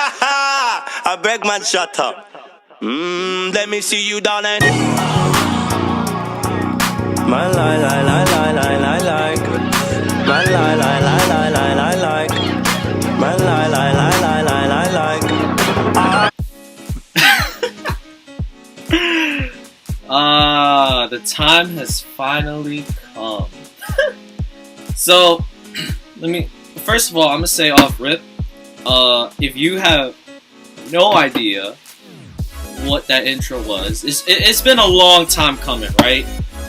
I beg man, shut up. Let me see you, darling. My lie, lie, lie, lie, lie, lie, like. My lie, lie, lie, lie, lie, lie, like. My lie, lie, lie, lie, lie, lie, like. The time has finally come. So, first of all, I'm gonna say off rip, if you have no idea what that intro was, it's been a long time coming, right?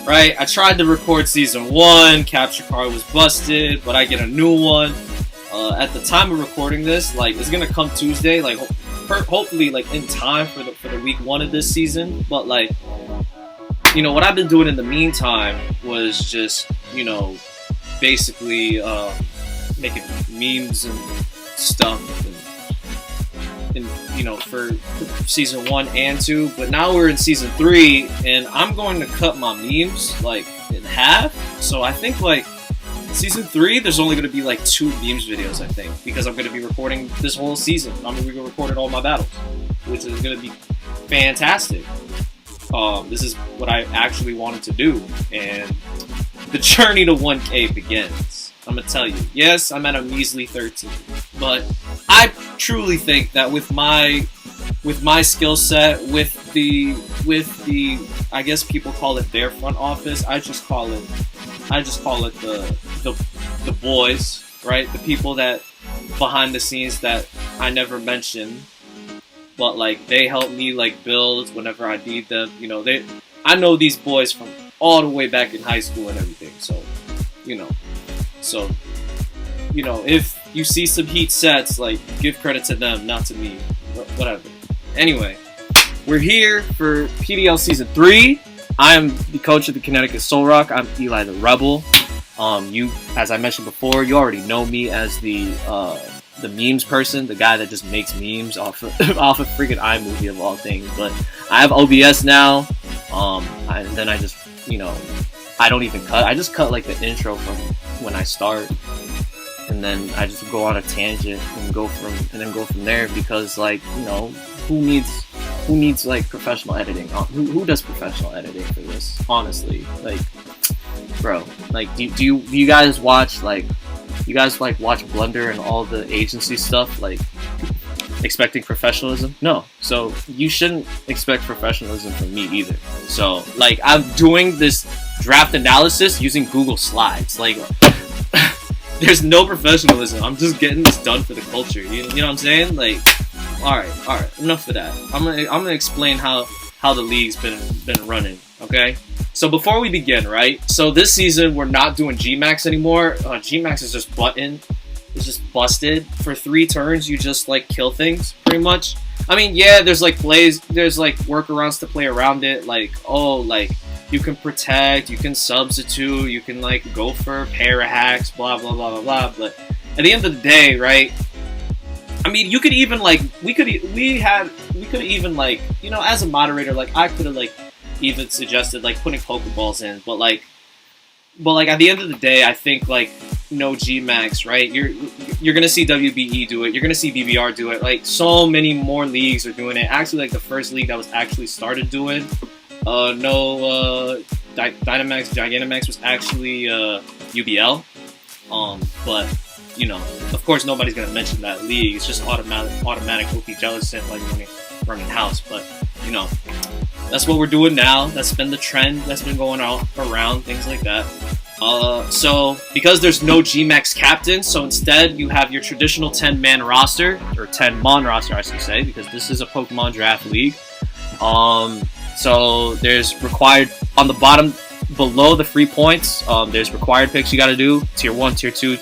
I tried to record season 1, capture card was busted, but I get a new one. At the time of recording this, like, it's gonna come Tuesday, like, hopefully, like, in time for the week 1 of this season, but, like, you know, what I've been doing in the meantime was just, you know, basically making memes and stuff, and you know, for season 1 and 2. But now we're in season 3, and I'm going to cut my memes like in half. So I think like season 3, there's only going to be like 2 memes videos, I think, because I'm going to be recording this whole season. I'm going to be recording all my battles, which is going to be fantastic. This is what I actually wanted to do, and the journey to 1K begins. I'm gonna tell you, yes, I'm at a measly 13, but I truly think that with my skill set, with the I guess people call it their front office, I just call it the boys, right? The people that behind the scenes that I never mention. But like, they help me like build whenever I need them. You know, I know these boys from all the way back in high school and everything. So, you know, if you see some heat sets, like, give credit to them, not to me. Whatever. Anyway, we're here for PDL season 3. I am the coach of the Connecticut Soul Rock. I'm Eli the Rebel. You, as I mentioned before, you already know me as the memes person, the guy that just makes memes off of freaking iMovie of all things. But I have OBS now, and then I just, you know, I don't even cut. I just cut like the intro from when I start, and then I just go on a tangent and go from there, because, like, you know, who needs like professional editing? Who does professional editing for this? Honestly, like, bro, like, do you guys watch like? You guys like watch Blunder and all the agency stuff, like expecting professionalism? No. So you shouldn't expect professionalism from me either. So like, I'm doing this draft analysis using Google Slides. Like, there's no professionalism. I'm just getting this done for the culture. You know what I'm saying? Like, all right. Enough of that. I'm gonna explain how the league's been running. Okay. So before we begin, right? So this season we're not doing Gmax anymore. Gmax is just it's just busted. For 3 turns, you just like kill things pretty much. I mean, yeah, there's like workarounds to play around it. Like, oh, like you can protect, you can substitute, you can like go for para hacks, blah blah blah blah blah. But at the end of the day, right? I mean, you could even like we could even like, you know, as a moderator, like I could have like even suggested like putting Pokeballs in, but like at the end of the day, I think like no Gmax, right? You're gonna see WBE do it, you're gonna see BBR do it, like so many more leagues are doing it. Actually, like the first league that was actually started doing Dynamax, Gigantamax was actually UBL, but you know, of course nobody's gonna mention that league. It's just automatic OP Jellicent like running house, but you know, that's what we're doing now. That's been the trend that's been going around, things like that. So because there's no Gmax captain, so instead you have your traditional 10-man roster, or 10-mon roster, I should say, because this is a Pokemon draft league. So there's required on the bottom below the free points. There's required picks you got to do: tier 1, tier 2,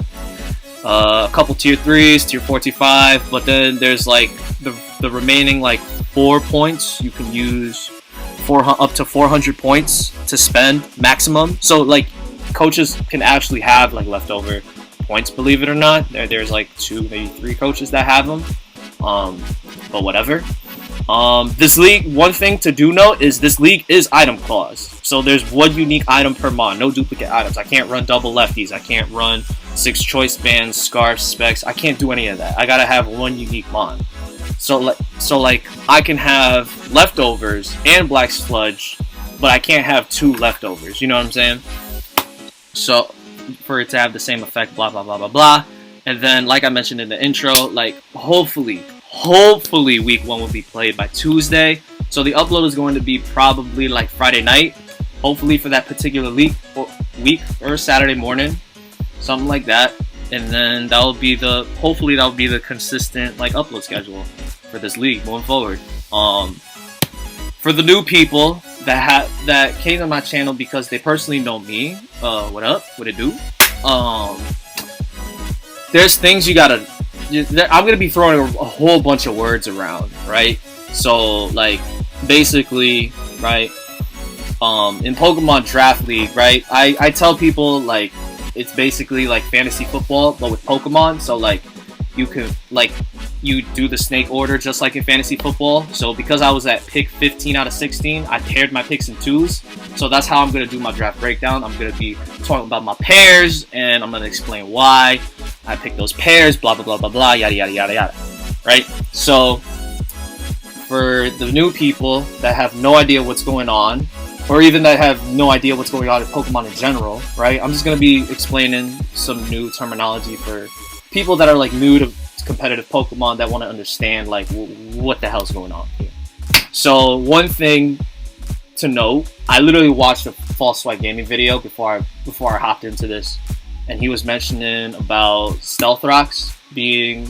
a couple tier 3s, tier 4, tier 5. But then there's like the remaining like 4 points you can use. Up to 400 points to spend maximum. So like, coaches can actually have like leftover points, believe it or not. There's like 2, maybe 3 coaches that have them. But whatever. This league, one thing to do note is this league is item clause. So there's 1 unique item per mon, no duplicate items. I can't run double lefties. I can't run 6 choice bands, scarves, specs. I can't do any of that. I gotta have 1 unique mon. So like I can have leftovers and black sludge, but I can't have 2 leftovers. You know what I'm saying? So for it to have the same effect, blah blah blah blah blah. And then, like I mentioned in the intro, like hopefully week 1 will be played by Tuesday. So the upload is going to be probably like Friday night, hopefully for that particular week or Saturday morning, something like that. And then hopefully that'll be the consistent like upload schedule for this league moving forward. For the new people that came to my channel because they personally know me, what up? What it do? There's things you gotta. I'm gonna be throwing a whole bunch of words around, right? So like basically, right? In Pokemon Draft League, right? I tell people like it's basically like fantasy football, but with Pokemon. So like you can you do the snake order just like in fantasy football. So because I was at pick 15 out of 16, I paired my picks in 2s. So that's how I'm gonna do my draft breakdown. I'm gonna be talking about my pairs, and I'm gonna explain why I picked those pairs, blah blah blah blah blah, yada yada yada yada. Right? So for the new people that have no idea what's going on, or even that have no idea what's going on in Pokemon in general, right? I'm just gonna be explaining some new terminology for people that are like new to competitive Pokemon that want to understand like what the hell's going on here. So one thing to note, I literally watched a False Swipe Gaming video before I hopped into this, and he was mentioning about Stealth Rocks being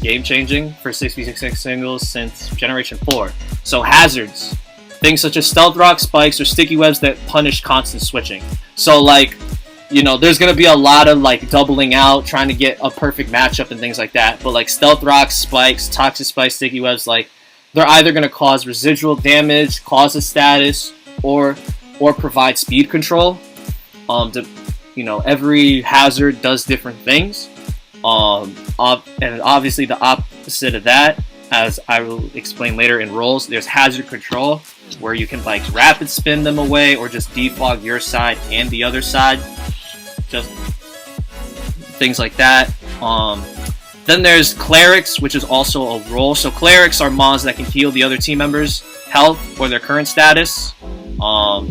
game changing for 6v6 singles since Generation 4. So hazards, things such as Stealth Rock, spikes, or sticky webs that punish constant switching. So like, you know, there's gonna be a lot of like doubling out, trying to get a perfect matchup and things like that. But like Stealth Rock, spikes, toxic spikes, sticky webs, like they're either gonna cause residual damage, cause a status, or provide speed control. You know, every hazard does different things. And obviously the opposite of that, as I will explain later in roles, there's hazard control, where you can like rapid spin them away or just defog your side and the other side, just things like that. Then there's clerics, which is also a role. So clerics are mons that can heal the other team members' health or their current status.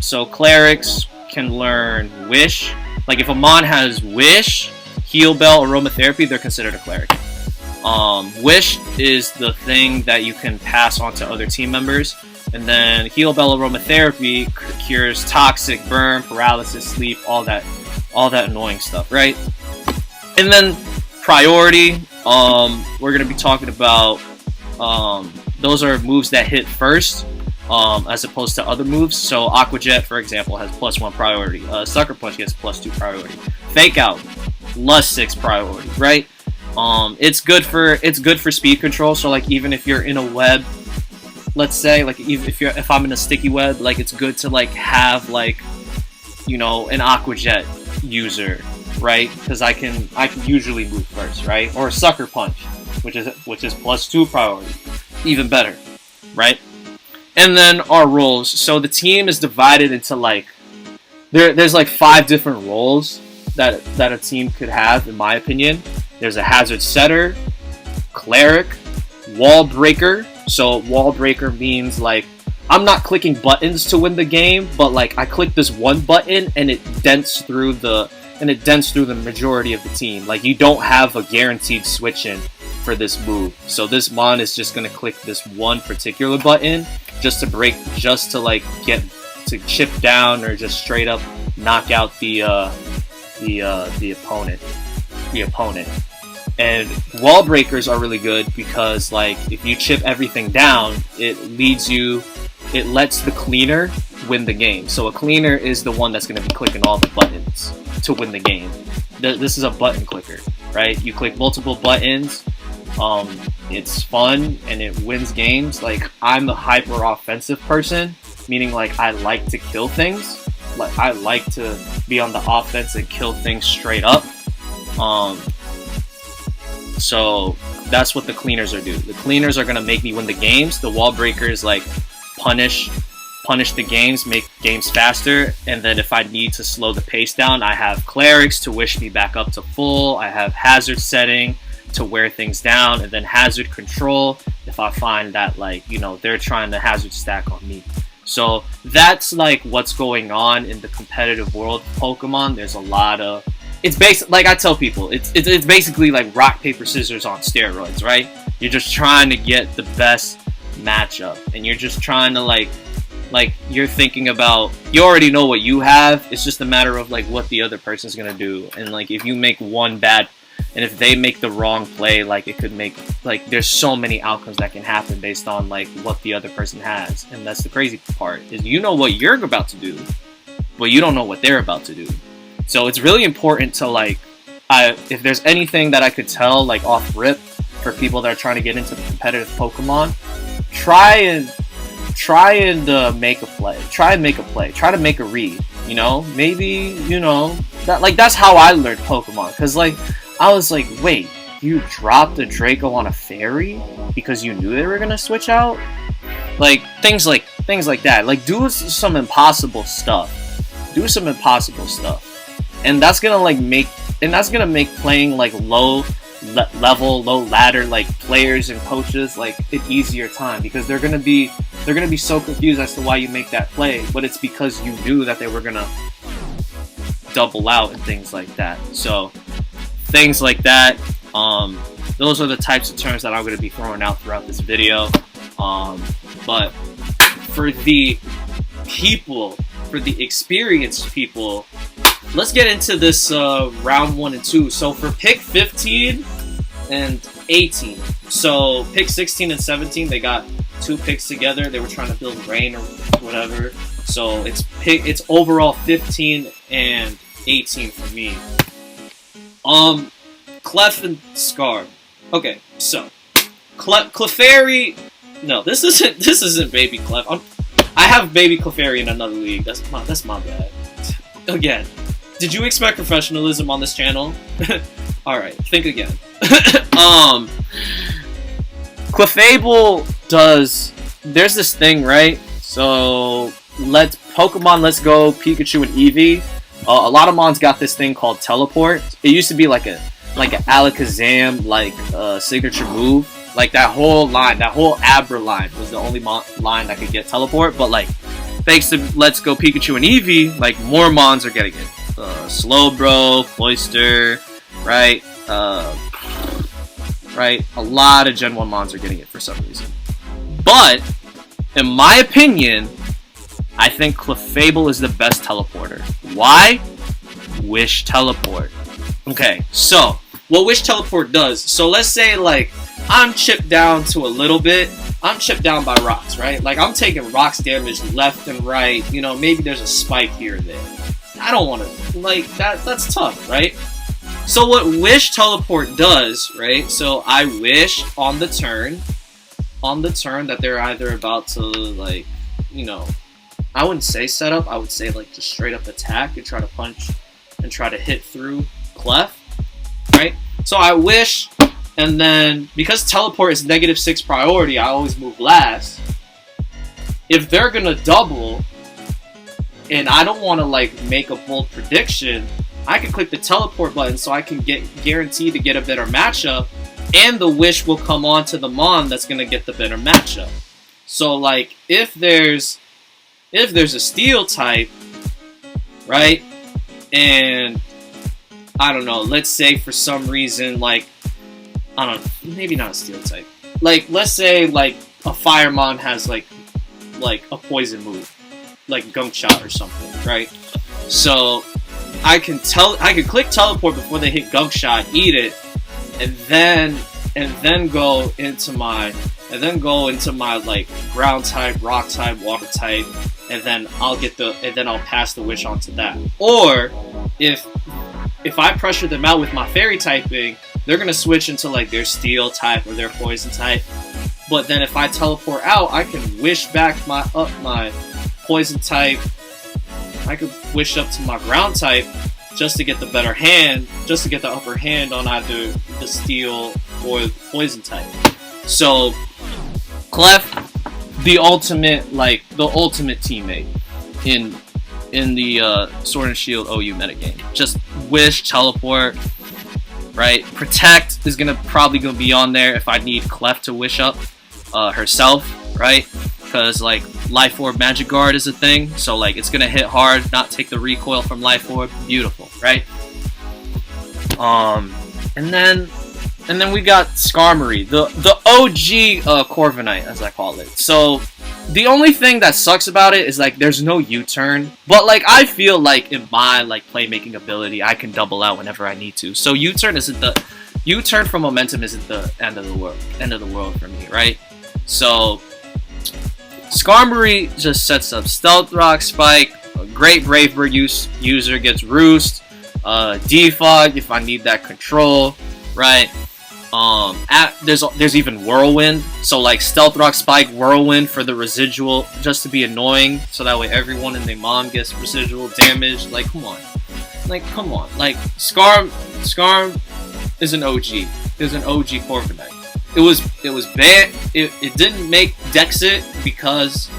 So clerics can learn wish. Like if a mon has wish, heal bell, aromatherapy, they're considered a cleric. Wish is the thing that you can pass on to other team members. And then heal bell, aromatherapy cures toxic, burn, paralysis, sleep, all that annoying stuff, right? And then priority, we're gonna be talking about those are moves that hit first, as opposed to other moves. So Aqua Jet, for example, has +1 priority. Sucker Punch gets +2 priority. Fake Out, +6 priority, right? It's good for speed control. So like even if you're in a web, let's say like if I'm in a sticky web, like it's good to like have like, you know, an Aqua Jet user, right? Because I can usually move first, right? Or a Sucker Punch, which is +2 priority, even better, right? And then our roles. So the team is divided into like there's like 5 different roles that a team could have, in my opinion. There's a hazard setter, cleric, wall breaker. So wall breaker means like I'm not clicking buttons to win the game, but like I click this one button and it dents through the majority of the team. Like you don't have a guaranteed switch in for this move. So this mon is just gonna click this one particular button just to like get to chip down or just straight up knock out the opponent. And wall breakers are really good because like if you chip everything down, it lets the cleaner win the game. So a cleaner is the one that's going to be clicking all the buttons to win the game. This is a button clicker, right? You click multiple buttons. It's fun and it wins games. Like I'm a hyper offensive person, meaning like I like to kill things. Like I like to be on the offense and kill things straight up. So that's what the cleaners are doing. The cleaners are gonna make me win the games. The wall breakers like punish the games, make games faster, and then if I need to slow the pace down, I have clerics to wish me back up to full. I have hazard setting, to wear things down, and then hazard control if I find that, like, you know, they're trying to hazard stack on me. So that's like what's going on in the competitive world of Pokemon. There's a lot of, it's basically, like I tell people, it's basically like rock paper scissors on steroids, right? You're just trying to get the best matchup, and you're just trying to like you're thinking about, you already know what you have. It's just a matter of like what the other person's gonna do, and like if you make one bad, and if they make the wrong play, like it could make, like, there's so many outcomes that can happen based on like what the other person has. And that's the crazy part, is you know what you're about to do, but you don't know what they're about to do. So it's really important to like, if there's anything that I could tell like off rip for people that are trying to get into the competitive Pokemon, try and make a play. Try to make a read. You know, maybe, you know, that, like, that's how I learned Pokemon. Cause like I was like, wait, you dropped a Draco on a Fairy because you knew they were gonna switch out? Like things like that. Like, do some impossible stuff. And that's gonna like make playing like low ladder like players and coaches like an easier time, because they're gonna be so confused as to why you make that play, but it's because you knew that they were gonna double out and things like that. So things like that, those are the types of terms that I'm going to be throwing out throughout this video. But for the experienced people, let's get into this round 1 and 2. So for pick 15 and 18, so pick 16 and 17, they got 2 picks together. They were trying to build rain or whatever. So it's overall 15 and 18 for me. Clef and Scar. Okay, so Clefairy. No, this isn't Baby Clef. I have Baby Clefairy in another league. That's my bad. Again, did you expect professionalism on this channel? All right, think again. Clefable does. There's this thing, right? So let's go Pikachu and Eevee. A lot of mons got this thing called Teleport. It used to be like an Alakazam signature move. Like that whole Abra line was the only line that could get Teleport. But like, thanks to Let's Go Pikachu and Eevee, like more mons are getting it. Slowbro, Cloyster, right? Right. A lot of Gen 1 mons are getting it for some reason. But in my opinion, I think Clefable is the best teleporter. Why? Wish Teleport. Okay, so what Wish Teleport does, so let's say like I'm chipped down to a little bit. I'm chipped down by rocks, right? Like I'm taking rocks damage left and right. You know, maybe there's a spike here and there. I don't want to, like, that's tough, right? So what Wish Teleport does, right? So I wish on the turn that they're either about to, like, you know, I wouldn't say set up, I would say like just straight up attack and try to punch and try to hit through Clef, right? So I wish, and then because Teleport is -6 priority, I always move last. If they're gonna double, and I don't want to like make a bold prediction, I can click the Teleport button so I can get guaranteed to get a better matchup, and the wish will come on to the Mon that's gonna get the better matchup. So like if there's a Steel type, right, and I don't know, let's say for some reason, like, I don't know, maybe not a Steel type, like let's say like a Fire Mon has like a poison move, like Gunk Shot or something, right? So I can click Teleport before they hit Gunk Shot, eat it, and then go into my like ground type, rock type, water type, and then I'll pass the wish on to that. Or if I pressure them out with my fairy typing, they're gonna switch into like their Steel type or their poison type. But then if I teleport out, I can wish back my poison type. I could wish up to my ground type just to get the better hand, just to get the upper hand on either the Steel or the poison type. So Clef, the ultimate teammate in the Sword and Shield OU metagame. Just wish, teleport, right? Protect is probably gonna be on there if I need Clef to wish up herself, right? Because like Life Orb Magic Guard is a thing, so like it's gonna hit hard, not take the recoil from Life Orb. Beautiful, right? And then we got Skarmory, the OG Corviknight, as I call it. So the only thing that sucks about it is like there's no U-turn, but like I feel like in my like playmaking ability, I can double out whenever I need to. So U-turn from momentum isn't the end of the world for me, right? So Skarmory just sets up Stealth Rock Spike, a great Brave Bird user gets Roost, Defog if I need that control, right? There's even Whirlwind, so like Stealth Rock Spike, Whirlwind for the residual, just to be annoying, so that way everyone and their mom gets residual damage. Like, come on. Like, Skarm is an OG. Is an OG Corviknight. It was bad. It didn't make Dexit because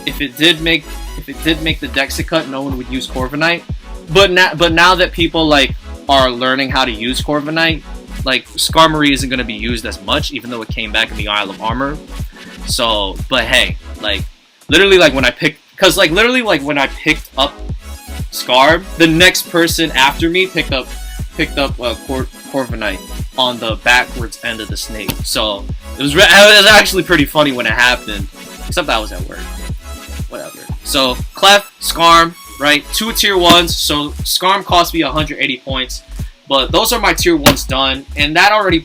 if it did make the Dexit cut, no one would use Corviknight. But now that people like are learning how to use Corviknight, like Skarmory isn't gonna be used as much, even though it came back in the Isle of Armor. So, but hey, like literally like when I picked up Scarb, the next person after me picked up Corviknight on the backwards end of the snake. So it was actually pretty funny when it happened, except I was at work. Whatever. So Clef, Skarm, right? 2 tier 1s. So Skarm cost me 180 points, but those are my tier 1s done, and that already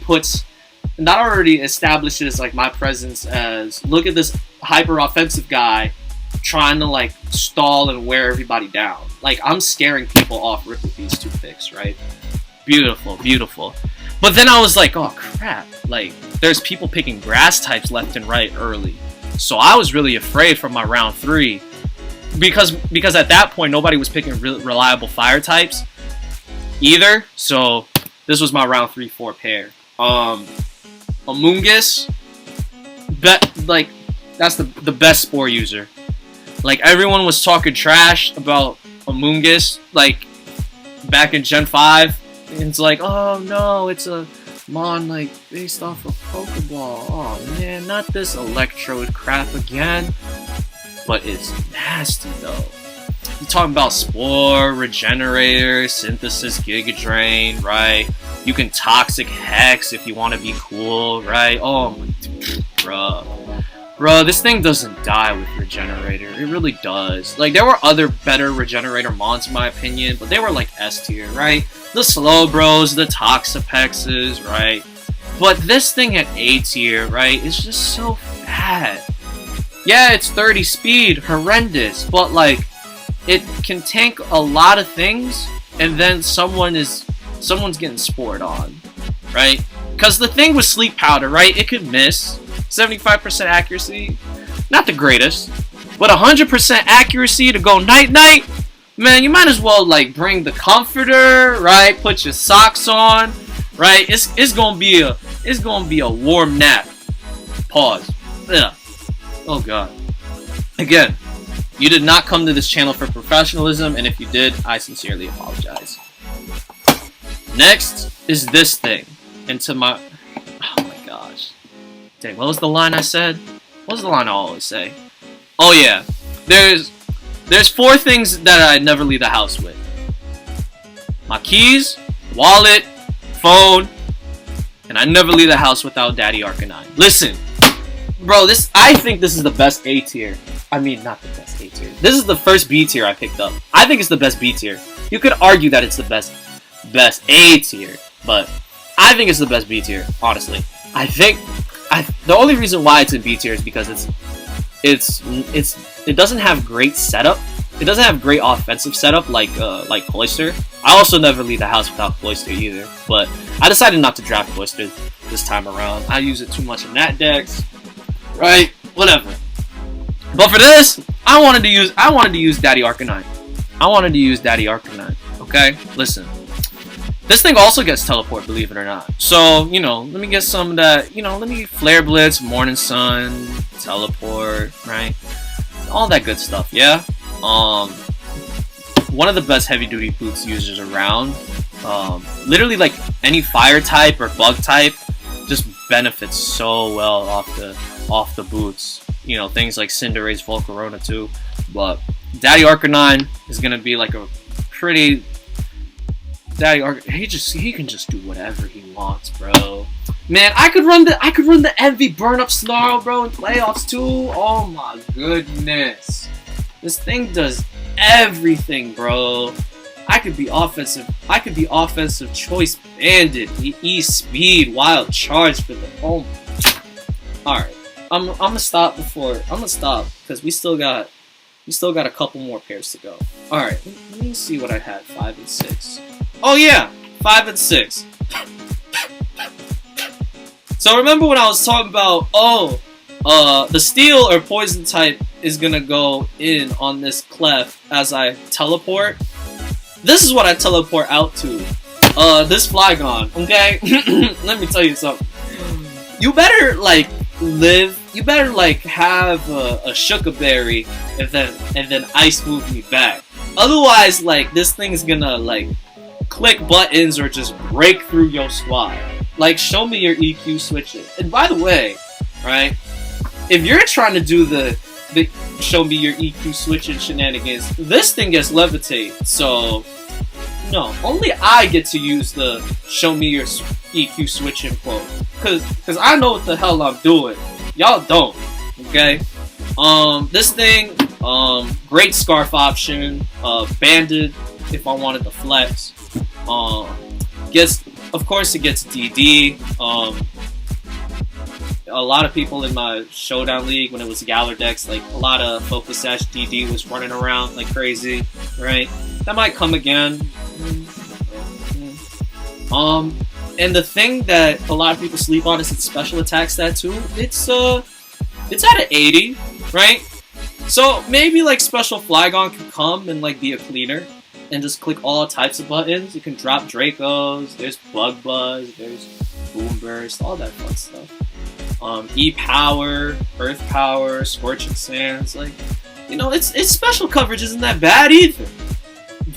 establishes like my presence as, look at this hyper offensive guy trying to like stall and wear everybody down. Like I'm scaring people off with these 2 picks, right? Beautiful, beautiful. But then I was like, oh crap, like there's people picking grass types left and right early. So I was really afraid for my round 3 because at that point nobody was picking reliable fire types either. So this was my round 3-4 pair. A Mungus, like that's the best Spore user. Like everyone was talking trash about a Mungus like back in Gen 5. And it's like, oh no, it's a Mon like based off of Pokeball. Oh man, not this Electrode crap again. But it's nasty though. You're talking about Spore, Regenerator, Synthesis, Giga Drain, right? You can Toxic Hex if you want to be cool, right? Oh my, Bruh, this thing doesn't die with Regenerator. It really does. Like, there were other better Regenerator mons in my opinion, but they were like S tier, right? The Slowbros, the Toxapexes, right? But this thing at A tier, right, is just so bad. Yeah, it's 30 speed, horrendous, but like, it can tank a lot of things, and then someone's getting spored on, right? Because the thing with Sleep Powder, right, it could miss. 75% accuracy, not the greatest, but 100% accuracy to go night-night, man, you might as well like bring the comforter, right? Put your socks on, right? It's gonna be a warm nap. Pause. Ugh. Oh god. Again, you did not come to this channel for professionalism, and if you did, I sincerely apologize. Next is this thing. Into my... Oh my gosh. Dang, what was the line I said? What was the line I always say? Oh yeah. There's 4 things that I never leave the house with. My keys, wallet, phone, and I never leave the house without Daddy Arcanine. Listen, bro, I think this is the best A tier. I mean, not the best A tier. This is the first B tier I picked up. I think it's the best B tier. You could argue that it's the best A tier, but I think it's the best B tier, honestly. The only reason why it's in B tier is because it doesn't have great setup. It doesn't have great offensive setup like Cloyster. I also never leave the house without Cloyster either, but I decided not to draft Cloyster this time around. I use it too much in that decks, right? Whatever. But for this, I wanted to use Daddy Arcanine. Okay, listen. This thing also gets teleport, believe it or not. So, you know, let me get some of that, you know, let me Flare Blitz, Morning Sun, teleport, right? All that good stuff, yeah? One of the best heavy duty boots users around. Literally, like, any fire type or bug type just benefits so well off the boots. You know, things like Cinderace, Volcarona too. But Daddy Arcanine is gonna be like a pretty he can just do whatever he wants, bro. Man, I could run the MV burn up Snarl, bro, in playoffs too. Oh my goodness. This thing does everything, bro. I could be offensive choice bandit, speed, wild charge for the Alright. I'm gonna stop because we still got a couple more pairs to go. Alright, let me see what I had. 5 and 6. Oh yeah! 5 and 6. So remember when I was talking about, the steel or poison type is gonna go in on this Clef as I teleport? This is what I teleport out to. This Flygon, okay? Let me tell you something. You better, like, have a Shuka Berry and then Ice Move me back. Otherwise, like, this thing's gonna, like, click buttons or just break through your squad. Like, show me your EQ switching. And by the way, right, if you're trying to do the show me your EQ switching shenanigans, this thing gets levitate. So, no, only I get to use the show me your EQ switching quote. Cause I know what the hell I'm doing. Y'all don't, okay? This thing, great Scarf option, Banded if I wanted to flex. Of course it gets DD. A lot of people in my Showdown League, when it was Galar decks, like, a lot of Focus Sash DD was running around like crazy, right? That might come again. And the thing that a lot of people sleep on is its special attack stat too. It's at an 80, right? So maybe, like, Special Flygon can come and, like, be a cleaner and just click all types of buttons. You can drop Dracos, there's Bug Buzz, there's Boom Burst, all that fun stuff. E-Power, Earth Power, Scorching Sands, like, you know, its special coverage isn't that bad either.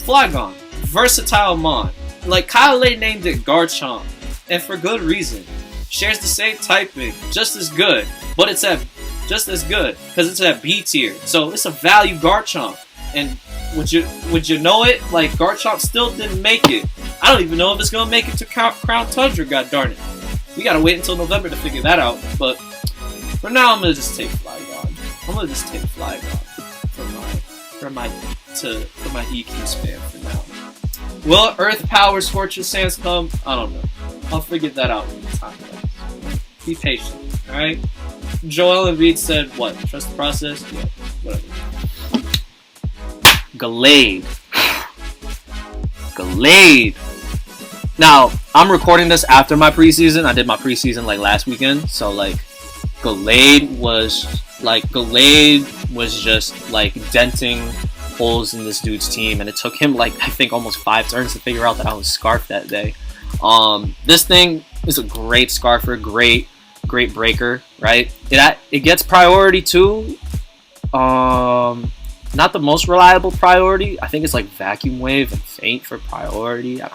Flygon, versatile mon. Like, Kyle Lay named it Garchomp, and for good reason. Shares the same typing, just as good, but it's at just as good because it's at B tier. So it's a value Garchomp, and would you know it? Like, Garchomp still didn't make it. I don't even know if it's gonna make it to Crown Tundra. God darn it, we gotta wait until November to figure that out. But for now, I'm gonna just take Flygon. For my EQ spam for now. Will Earth Power Scorcher Sands come? I don't know. I'll figure that out when the time comes. Be patient, alright? Joel Embiid said, what? Trust the process? Yeah, whatever. Gallade. Now, I'm recording this after my preseason. I did my preseason, like, last weekend. So, like, Gallade was just, like, denting holes in this dude's team, and it took him, like, I think almost 5 turns to figure out that I was Scarf that day. This thing is a great Scarfer, great breaker, right? It gets priority too. Not the most reliable priority. I think it's like Vacuum Wave and Faint for priority. I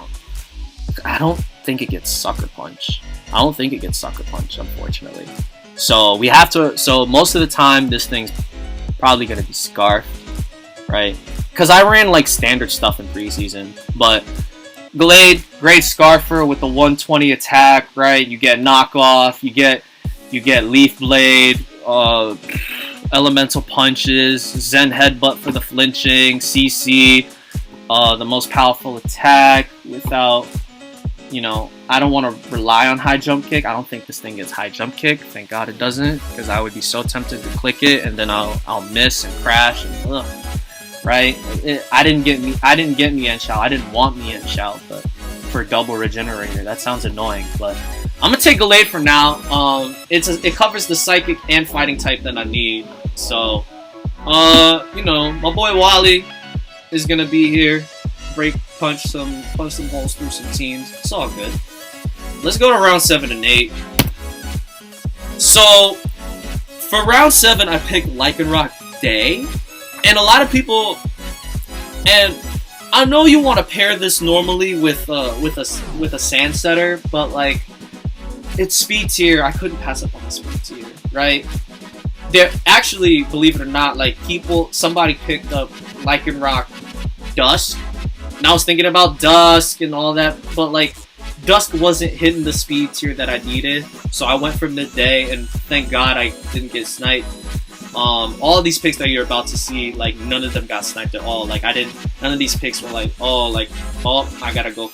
don't think it gets Sucker Punch. Unfortunately. So we have to. So most of the time, this thing's probably gonna be Scarf, right? Because I ran, like, standard stuff in preseason, but Gallade, great Scarfer with the 120 attack, right? You get knockoff, you get Leaf Blade, Elemental Punches, Zen Headbutt for the flinching, CC, the most powerful attack without, you know, I don't want to rely on high jump kick. I don't think this thing gets high jump kick. Thank God it doesn't, because I would be so tempted to click it and then I'll miss and crash and ugh. Right? I didn't get Mienshao. I didn't want Mienshao, but for double regenerator, that sounds annoying. But I'm gonna take Gallade for now. It covers the psychic and fighting type that I need. So, you know, my boy Wally is gonna be here. Punch some holes through some teams. It's all good. Let's go to round 7 and 8. So, for round 7, I picked Lycanroc Day. And a lot of people, and I know you want to pair this normally with a sand setter, but like it's speed tier. I couldn't pass up on the speed tier, right? There actually, believe it or not, like somebody picked up Lycanroc Dusk, and I was thinking about Dusk and all that, but like Dusk wasn't hitting the speed tier that I needed, so I went for midday, and thank God I didn't get sniped. All of these picks that you're about to see, like none of them got sniped at all. Like none of these picks were like, oh, I gotta go,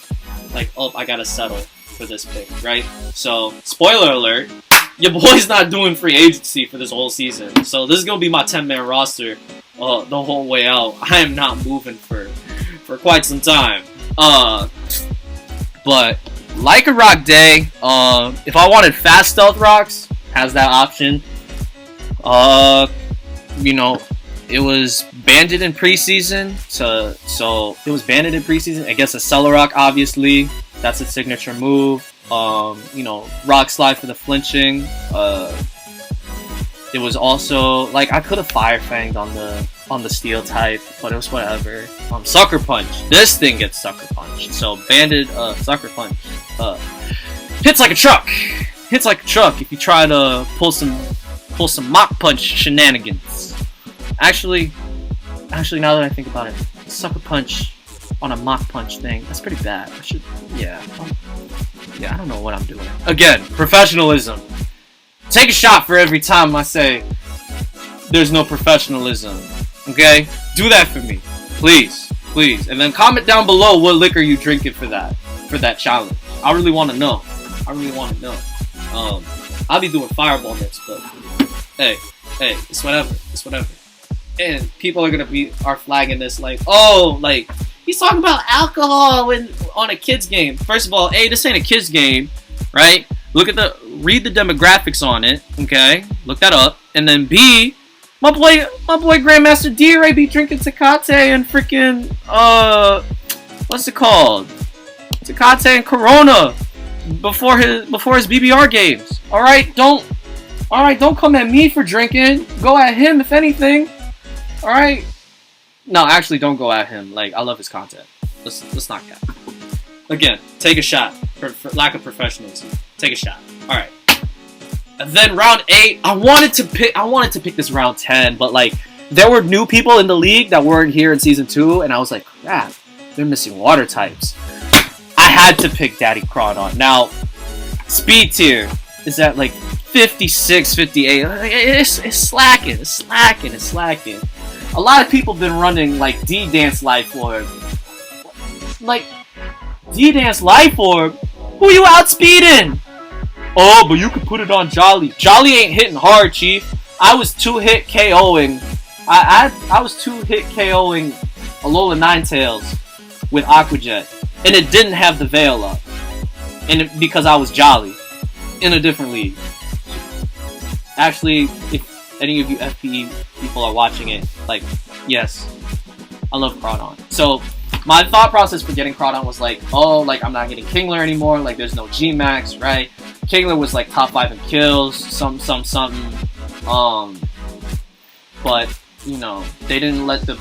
like, oh, I gotta settle for this pick, right? So, spoiler alert, your boy's not doing free agency for this whole season. So this is gonna be my 10-man roster the whole way out. I am not moving for quite some time. But like a rock day, if I wanted fast stealth rocks, has that option. You know, it was banded in preseason, so it was banded in preseason. I guess a Celerock, obviously, that's a signature move. You know, Rock Slide for the flinching. It was also like I could have Fire Fanged on the Steel type, but it was whatever. Sucker Punch. This thing gets Sucker Punched. So banded Sucker Punch hits like a truck. Hits like a truck if you try to pull some Mach Punch shenanigans. Actually, now that I think about it, Sucker Punch on a Mach Punch thing, that's pretty bad. Yeah, I don't know what I'm doing. Again, professionalism. Take a shot for every time I say there's no professionalism. Okay? Do that for me. Please. Please. And then comment down below what liquor you drinking for that challenge. I really want to know. I'll be doing fireball mix, but hey, it's whatever. And people are flagging this like, oh, like he's talking about alcohol on a kids game. First of all, A, this ain't a kids game, right? Read the demographics on it, okay? Look that up. And then B, my boy Grandmaster D-Ray be drinking Tecate and freaking what's it called? Tecate and Corona before his BBR games. Alright, don't come at me for drinking. Go at him if anything. Alright? No, actually don't go at him. Like, I love his content. Let's not cap. Again, take a shot. For lack of professionalism. Take a shot. Alright. And then round 8, I wanted to pick this round 10, but like there were new people in the league that weren't here in season 2, and I was like, crap, they're missing water types. I had to pick Daddy Crawdon. Now, speed tier is at like 56, 58. It's slacking. A lot of people have been running like D-Dance Life Orb. Like, D-Dance Life Orb? Who you outspeeding? Oh, but you could put it on Jolly. Jolly ain't hitting hard, Chief. I was 2-hit KOing. I was 2-hit KOing Alola Ninetales with Aqua Jet. And it didn't have the Veil up. Because I was Jolly. In a different league. Actually, if any of you FPE people are watching it, like, yes, I love Crawdon. So, my thought process for getting Crawdon was like, oh, like, I'm not getting Kingler anymore, like, there's no G-Max, right? Kingler was, like, top 5 in kills, something. But, you know, they didn't let the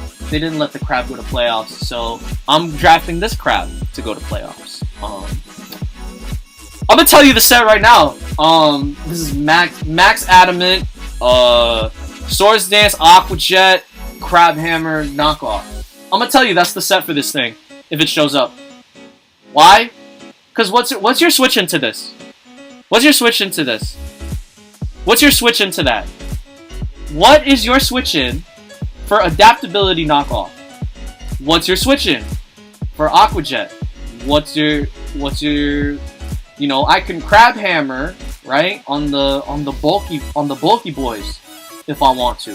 crab go to playoffs, so I'm drafting this crab to go to playoffs. I'm gonna tell you the set right now. This is Max Adamant, Swords Dance, Aqua Jet, Crab Hammer, Knockoff. I'm gonna tell you that's the set for this thing if it shows up. Why? Because what's your switch into this? What's your switch into this? What's your switch into that? What is your switch in for adaptability knockoff? What's your switch in for Aqua Jet? What's your you know, I can Crab Hammer, right, on the bulky boys if I want to.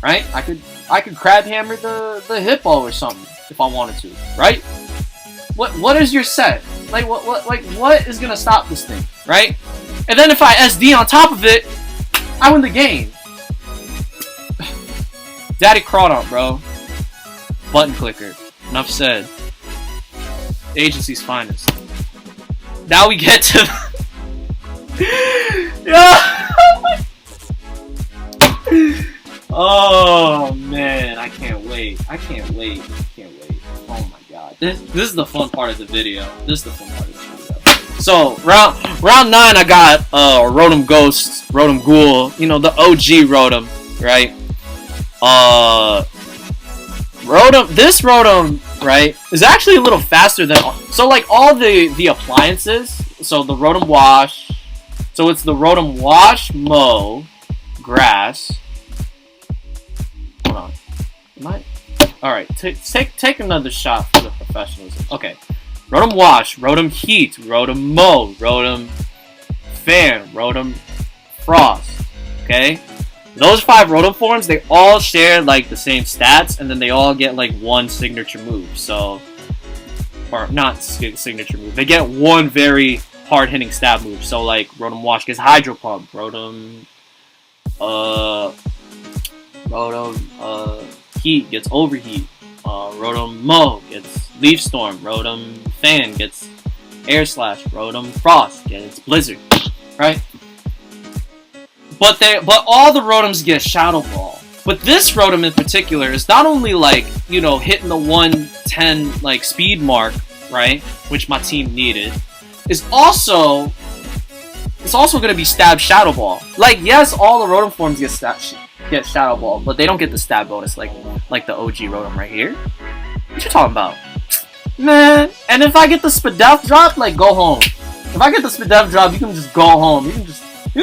Right? I could Crab Hammer the Hippo or something if I wanted to, right? What is your set? Like what is gonna stop this thing, right? And then if I SD on top of it, I win the game. Daddy Crawdon, bro. Button clicker. Enough said. Agency's finest. Now we get to yeah. Oh man, I can't wait. Oh my This is the fun part of the video. This is the fun part of the video. So round 9, I got Rotom Ghost, Rotom Ghoul. You know, the OG Rotom, right? This Rotom, right, is actually a little faster than so like all the appliances. So the Rotom Wash. So it's the Rotom Wash, Mow, Grass. Hold on. Am I? Alright, take another shot for the professionalism. Okay. Rotom Wash, Rotom Heat, Rotom Mow, Rotom Fan, Rotom Frost. Okay? Those 5 Rotom forms, they all share like the same stats, and then they all get like one signature move. So, or not signature move. They get one very hard-hitting stab move. So like Rotom Wash gets Hydro Pump, Rotom Heat gets Overheat, Rotom Mow gets Leaf Storm, Rotom Fan gets Air Slash, Rotom Frost gets Blizzard, right? But all the Rotoms get Shadow Ball. But this Rotom in particular is not only like, you know, hitting the 110 like speed mark, right, which my team needed. It's also going to be Stab Shadow Ball. Like, yes, all the Rotom forms get Shadow Ball, but they don't get the stab bonus like the OG Rotom right here. What you talking about? Man, and if I get the Spadef drop, like, go home. If I get the Spadef drop, you can just go home. You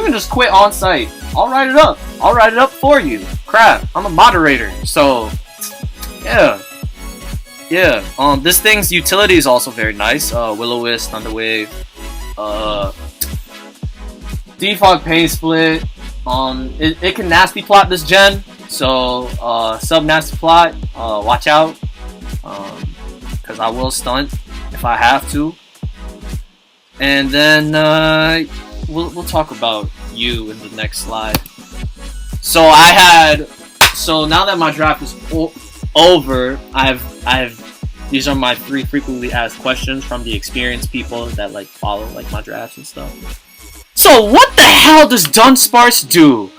can just quit on site. I'll write it up. I'll write it up for you. Crap, I'm a moderator, so yeah. Yeah, this thing's utility is also very nice. Will-O-Wisp, Thunderwave, Defog Pain Split. It can Nasty Plot this gen, so sub Nasty Plot, watch out, because I will stunt if I have to. And then we'll talk about you in the next slide. So now that my draft is over, these are my 3 frequently asked questions from the experienced people that like follow like my drafts and stuff. So what the hell does Dunsparce do?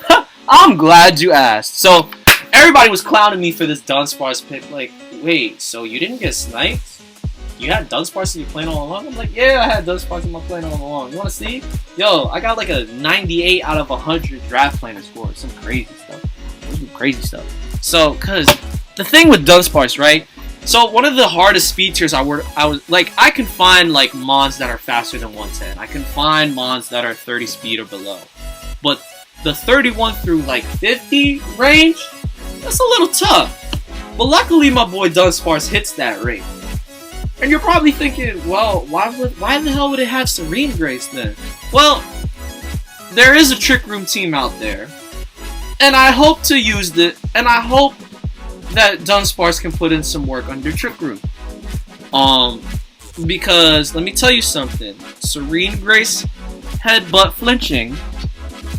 I'm glad you asked. So everybody was clowning me for this Dunsparce pick. Like, wait, so you didn't get sniped? You had Dunsparce in your plane all along? I'm like, yeah, I had Dunsparce in my plane all along. You wanna see? Yo, I got like a 98 out of 100 draft planner score. Some crazy stuff. Some crazy stuff. So, cause the thing with Dunsparce, right? So one of the hardest speed tiers I can find like mons that are faster than 110. I can find mons that are 30 speed or below. But the 31 through like 50 range, that's a little tough. But luckily my boy Dunsparce hits that rate. And you're probably thinking, well, why the hell would it have Serene Grace then? Well, there is a Trick Room team out there. And I hope to use it, and I hope that Dunsparce can put in some work under Trick Room. Because, let me tell you something. Serene Grace headbutt flinching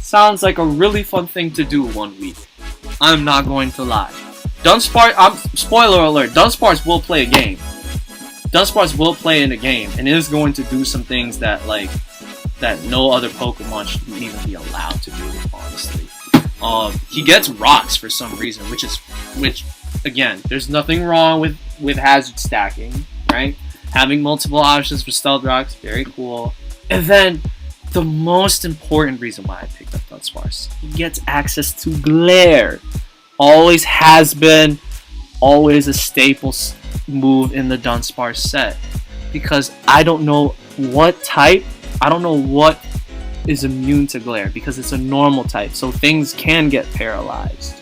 sounds like a really fun thing to do one week. I'm not going to lie. Dunsparce, spoiler alert, Dunsparce will play a game. Dunsparce will play in a game, and is going to do some things that, like, that no other Pokemon should even be allowed to do, honestly. He gets rocks for some reason, which again, there's nothing wrong with hazard stacking, right? Having multiple options for stealth rocks, very cool. And then the most important reason why I picked up Dunsparce, he gets access to Glare. Always has been, always a staple move in the Dunsparce set, because I don't know what type, I don't know what is immune to Glare, because it's a normal type, so things can get paralyzed.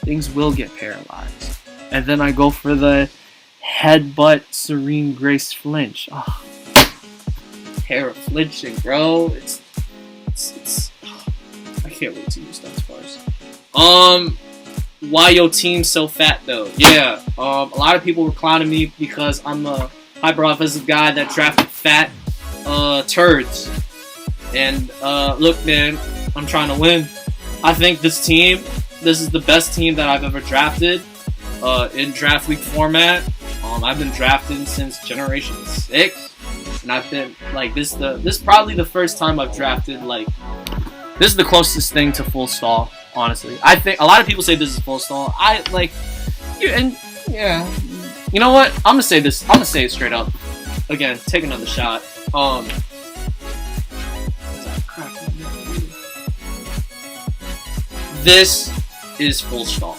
Things will get paralyzed. And then I go for the headbutt Serene Grace flinch. Oh, hair of flinching, bro. It's I can't wait to use Dunsparce. Why your team's so fat though? Yeah, a lot of people were clowning me because I'm a hyper offensive guy that drafted fat turds. And look, man, I'm trying to win. I think this is the best team that I've ever drafted in draft week format. I've been drafting since Generation 6, and I've been like this is probably the first time I've drafted like this is the closest thing to full stall. Honestly, I think a lot of people say this is full stall. I like, yeah, You know what? I'm gonna say this. I'm gonna say it straight up. Again, take another shot. This is full stall.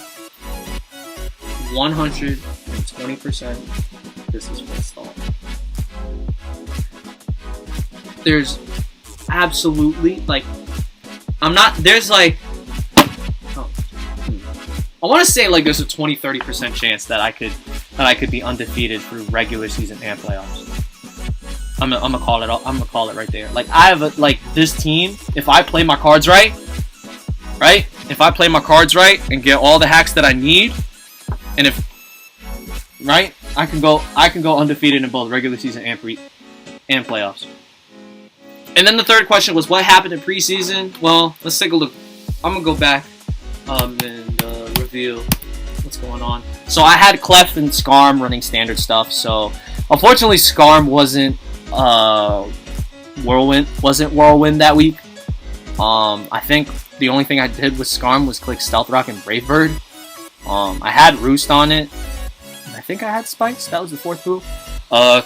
120%. This is full stall. There's absolutely like, I'm not. There's like, I want to say like there's a 20-30% chance that I could be undefeated through regular season and playoffs. I'm gonna call it. I'm gonna call it right there. Like I have like this team. If I play my cards right. If I play my cards right and get all the hacks that I need, and if I can go undefeated in both regular season and playoffs. And then the third question was what happened in preseason. Well, let's take a look. I'm gonna go back and review what's going on. So I had Clef and Skarm running standard stuff. So unfortunately, Skarm wasn't Whirlwind that week. I think the only thing I did with Skarm was click Stealth Rock and Brave Bird. I had Roost on it. I think I had Spikes. That was the fourth move.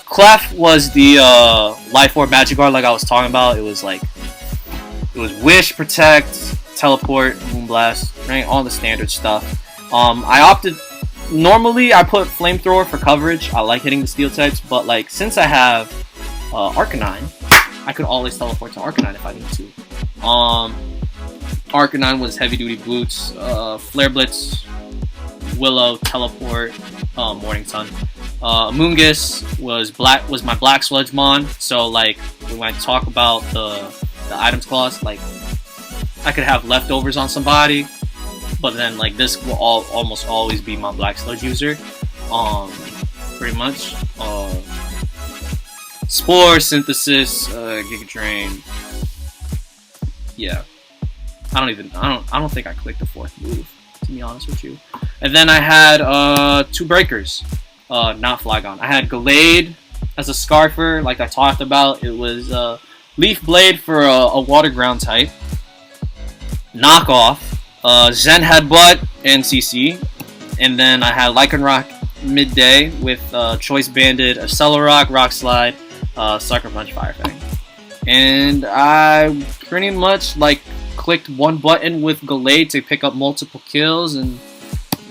Clef was the Life Orb Magic Guard like I was talking about. It was Wish, Protect, Teleport, Moonblast, right? All the standard stuff. Normally I put Flamethrower for coverage. I like hitting the steel types, but like since I have Arcanine, I could always teleport to Arcanine if I need to. Arcanine was heavy duty boots, Flare Blitz, Willow, Teleport, Morning Sun. Mungus was my Black Sludgemon. So like when I talk about the items clause, like I could have leftovers on somebody, but then like this will almost always be my Black Sludge user. Pretty much. Spore, Synthesis, Giga Drain. Yeah. I don't think I clicked the fourth move, to be honest with you. And then I had two breakers. Not Flygon. I had Gallade as a Scarfer, like I talked about. It was Leaf Blade for a Water Ground type. Knockoff. Zen Headbutt and CC. And then I had Lycanroc midday with Choice Banded, Accelerock, Rock Slide, Sucker Punch, Fire Fang. And I pretty much like clicked one button with Gallade to pick up multiple kills, and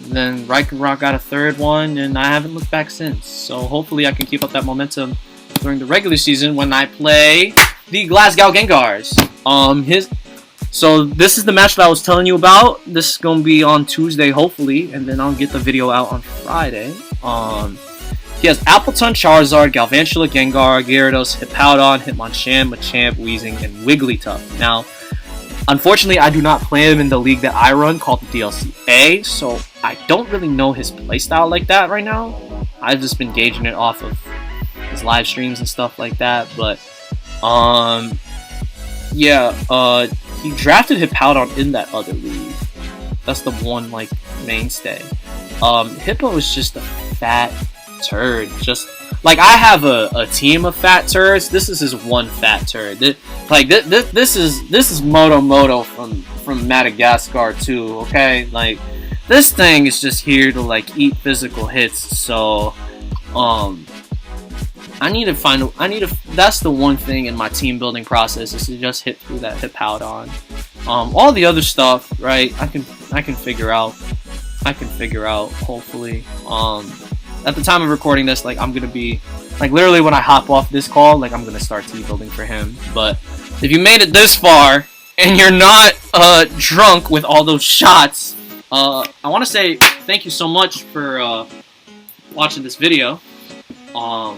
then Lycanroc got a third one, and I haven't looked back since. So hopefully I can keep up that momentum during the regular season when I play the Glasgow Gengars. So this is the match that I was telling you about. This is gonna be on Tuesday, hopefully, and then I'll get the video out on Friday. He has Appleton, Charizard, Galvantula, Gengar, Gyarados, Hippowdon, Hitmonchan, Machamp, Weezing, and Wigglytuff. Now, unfortunately, I do not play him in the league that I run called the DLC A, so I don't really know his playstyle like that right now. I've just been gauging it off of his live streams and stuff like that, but yeah, he drafted Hippowdon in that other league. That's the one like mainstay. Hippo is just a fat turd. Just like I have a team of fat turds. This is his one fat turd. This is Moto from Madagascar too. Okay, like this thing is just here to like eat physical hits. So that's the one thing in my team building process is to just hit through that Hippowdon. All the other stuff, right? I can figure out. Hopefully. At the time of recording this, like I'm gonna be like literally when I hop off this call, like I'm gonna start team building for him. But if you made it this far and you're not drunk with all those shots, I want to say thank you so much for watching this video. My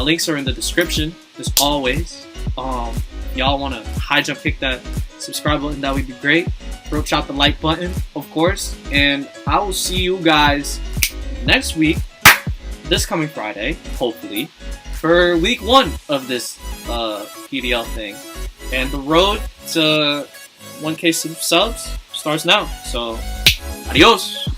links are in the description, as always. Y'all want to high jump kick that subscribe button, that would be great. Rope shot the like button, of course. And I will see you guys next week, this coming Friday, hopefully, for week 1 of this PDL thing. And the road to 1K subs starts now. So, adios!